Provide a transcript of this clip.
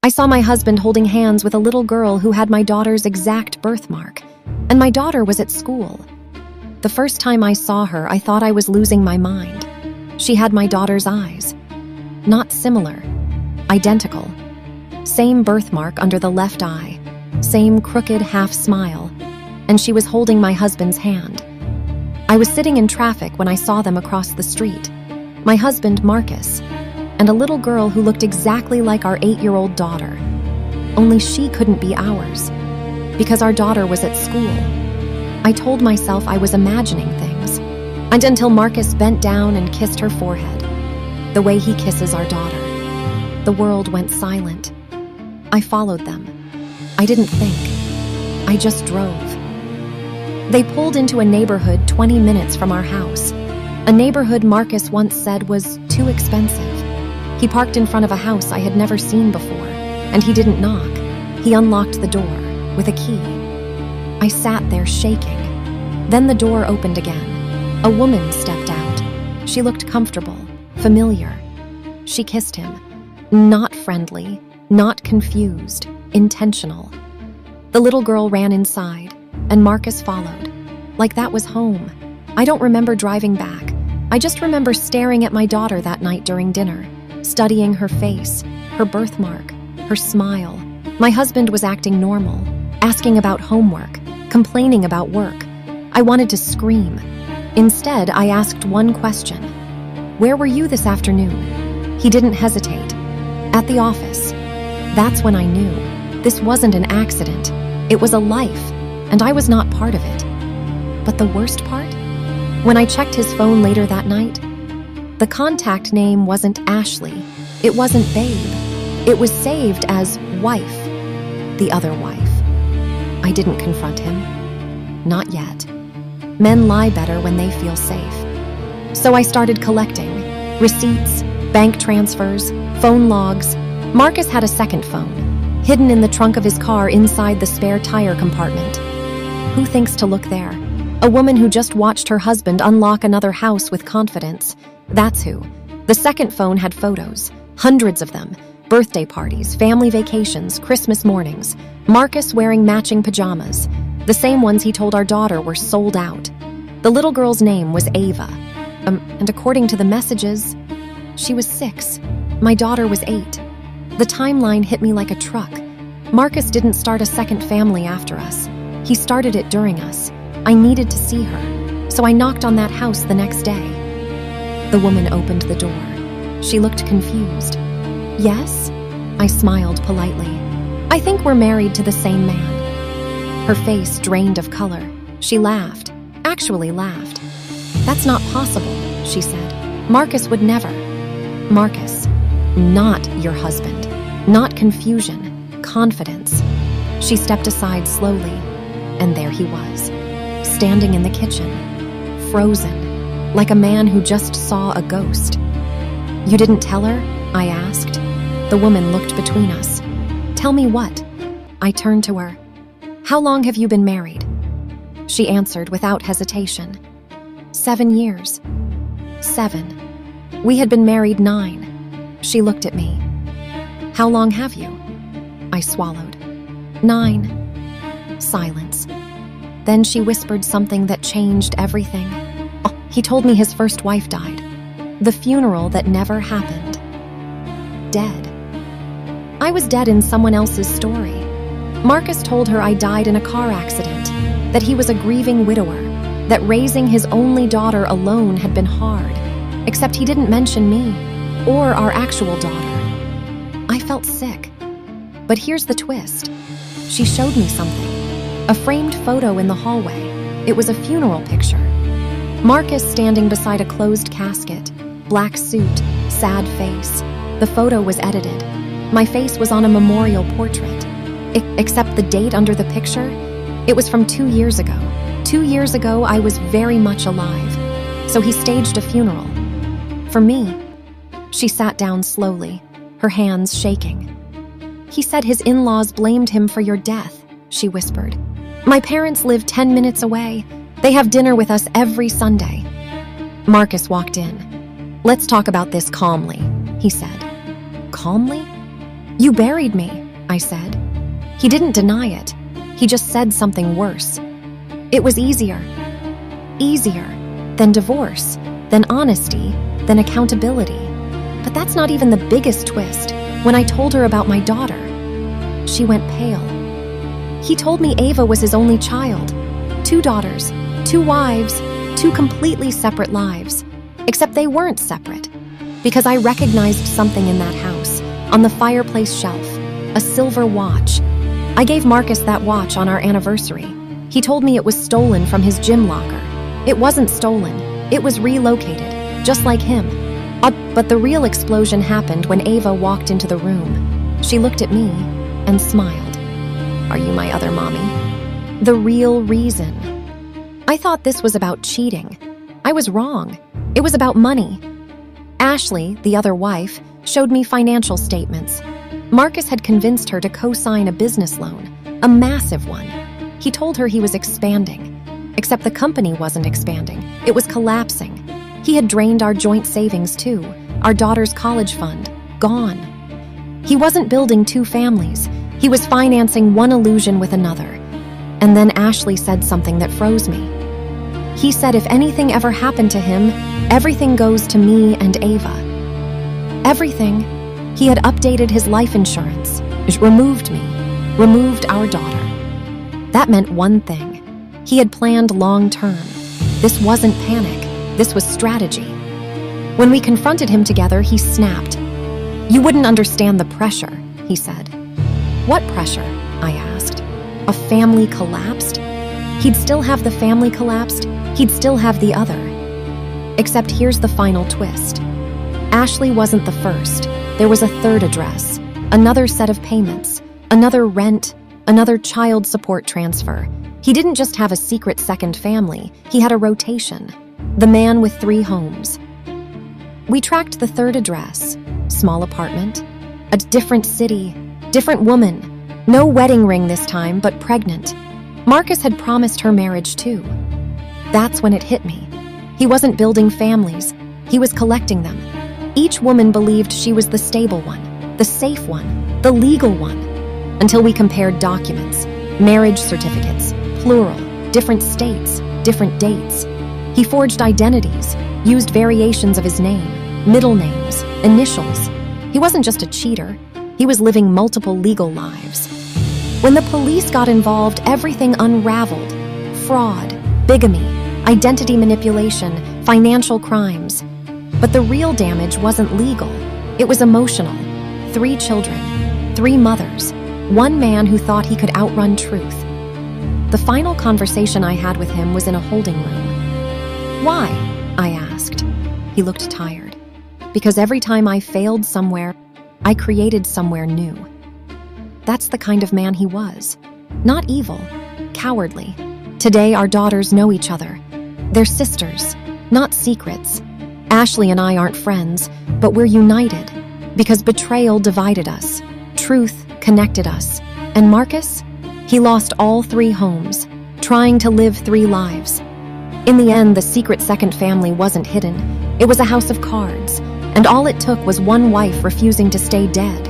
I saw my husband holding hands with a little girl who had my daughter's exact birthmark, and my daughter was at school. The first time I saw her, I thought I was losing my mind. She had my daughter's eyes. Not similar, identical. Same birthmark under the left eye, same crooked half smile, and she was holding my husband's hand. I was sitting in traffic when I saw them across the street. My husband, Marcus, and a little girl who looked exactly like our 8-year-old daughter. Only she couldn't be ours, because our daughter was at school. I told myself I was imagining things, and until Marcus bent down and kissed her forehead, the way he kisses our daughter. The world went silent. I followed them. I didn't think. I just drove. They pulled into a neighborhood 20 minutes from our house, a neighborhood Marcus once said was too expensive. He parked in front of a house I had never seen before, and he didn't knock. He unlocked the door with a key. I sat there shaking. Then the door opened again. A woman stepped out. She looked comfortable, familiar. She kissed him. Not friendly, not confused, intentional. The little girl ran inside, and Marcus followed, like that was home. I don't remember driving back. I just remember staring at my daughter that night during dinner, studying her face, her birthmark, her smile. My husband was acting normal, asking about homework, complaining about work. I wanted to scream. Instead, I asked one question. Where were you this afternoon? He didn't hesitate. At the office. That's when I knew. This wasn't an accident. It was a life, and I was not part of it. But the worst part? When I checked his phone later that night, the contact name wasn't Ashley. It wasn't Babe. It was saved as wife, the other wife. I didn't confront him. Not yet. Men lie better when they feel safe. So I started collecting receipts, bank transfers, phone logs. Marcus had a second phone, hidden in the trunk of his car inside the spare tire compartment. Who thinks to look there? A woman who just watched her husband unlock another house with confidence. That's who. The second phone had photos, hundreds of them. Birthday parties, family vacations, Christmas mornings. Marcus wearing matching pajamas, the same ones he told our daughter were sold out. The little girl's name was Ava. And according to the messages, she was 6. My daughter was 8. The timeline hit me like a truck. Marcus didn't start a second family after us. He started it during us. I needed to see her, so I knocked on that house the next day. The woman opened the door. She looked confused. Yes? I smiled politely. I think we're married to the same man. Her face drained of color. She laughed. Actually laughed. That's not possible, she said. Marcus would never. Marcus, not your husband. Not confusion, confidence. She stepped aside slowly, and there he was, standing in the kitchen, frozen, like a man who just saw a ghost. You didn't tell her? I asked. The woman looked between us. Tell me what? I turned to her. How long have you been married? She answered without hesitation. 7 years. 7. We had been married 9. She looked at me. How long have you? I swallowed. 9. Silence. Then she whispered something that changed everything. Oh, he told me his first wife died. The funeral that never happened. Dead. I was dead in someone else's story. Marcus told her I died in a car accident, that he was a grieving widower, that raising his only daughter alone had been hard, except he didn't mention me, or our actual daughter. I felt sick. But here's the twist. She showed me something. A framed photo in the hallway. It was a funeral picture. Marcus standing beside a closed casket, black suit, sad face. The photo was edited. My face was on a memorial portrait. Except the date under the picture, it was from 2 years ago. 2 years ago, I was very much alive. So he staged a funeral. For me. She sat down slowly, her hands shaking. He said his in-laws blamed him for your death, she whispered. My parents live 10 minutes away. They have dinner with us every Sunday. Marcus walked in. Let's talk about this calmly, he said. Calmly? "You buried me," I said. He didn't deny it. He just said something worse. It was easier. Easier than divorce, than honesty, than accountability. But that's not even the biggest twist. When I told her about my daughter, she went pale. He told me Ava was his only child. 2 daughters, 2 wives, 2 completely separate lives. Except they weren't separate. Because I recognized something in that house, on the fireplace shelf, a silver watch. I gave Marcus that watch on our anniversary. He told me it was stolen from his gym locker. It wasn't stolen. It was relocated, just like him. But the real explosion happened when Ava walked into the room. She looked at me and smiled. "Are you my other mommy?" The real reason. I thought this was about cheating. I was wrong. It was about money. Ashley, the other wife, showed me financial statements. Marcus had convinced her to co-sign a business loan, a massive one. He told her he was expanding. Except the company wasn't expanding. It was collapsing. He had drained our joint savings too, our daughter's college fund, gone. He wasn't building 2 families. He was financing one illusion with another. And then Ashley said something that froze me. He said if anything ever happened to him, everything goes to me and Ava. Everything. He had updated his life insurance, removed me, removed our daughter. That meant one thing. He had planned long-term. This wasn't panic. This was strategy. When we confronted him together, he snapped. "You wouldn't understand the pressure," he said. "What pressure?" I asked. "A family collapsed?" He'd still have the family collapsed. He'd still have the other. Except here's the final twist. Ashley wasn't the first. There was a 3rd address, another set of payments, another rent, another child support transfer. He didn't just have a secret second family, he had a rotation. The man with 3 homes. We tracked the 3rd address, small apartment, a different city, different woman. No wedding ring this time, but pregnant. Marcus had promised her marriage too. That's when it hit me. He wasn't building families, he was collecting them. Each woman believed she was the stable one, the safe one, the legal one. Until we compared documents, marriage certificates, plural, different states, different dates. He forged identities, used variations of his name, middle names, initials. He wasn't just a cheater, he was living multiple legal lives. When the police got involved, everything unraveled. Fraud, bigamy, identity manipulation, financial crimes. But the real damage wasn't legal, it was emotional. 3 children, 3 mothers, 1 man who thought he could outrun truth. The final conversation I had with him was in a holding room. "Why?" I asked. He looked tired. "Because every time I failed somewhere, I created somewhere new." That's the kind of man he was. Not evil, cowardly. Today our daughters know each other. They're sisters, not secrets. Ashley and I aren't friends, but we're united. Because betrayal divided us. Truth connected us. And Marcus? He lost all 3 homes, trying to live 3 lives. In the end, the secret second family wasn't hidden. It was a house of cards, and all it took was one wife refusing to stay dead.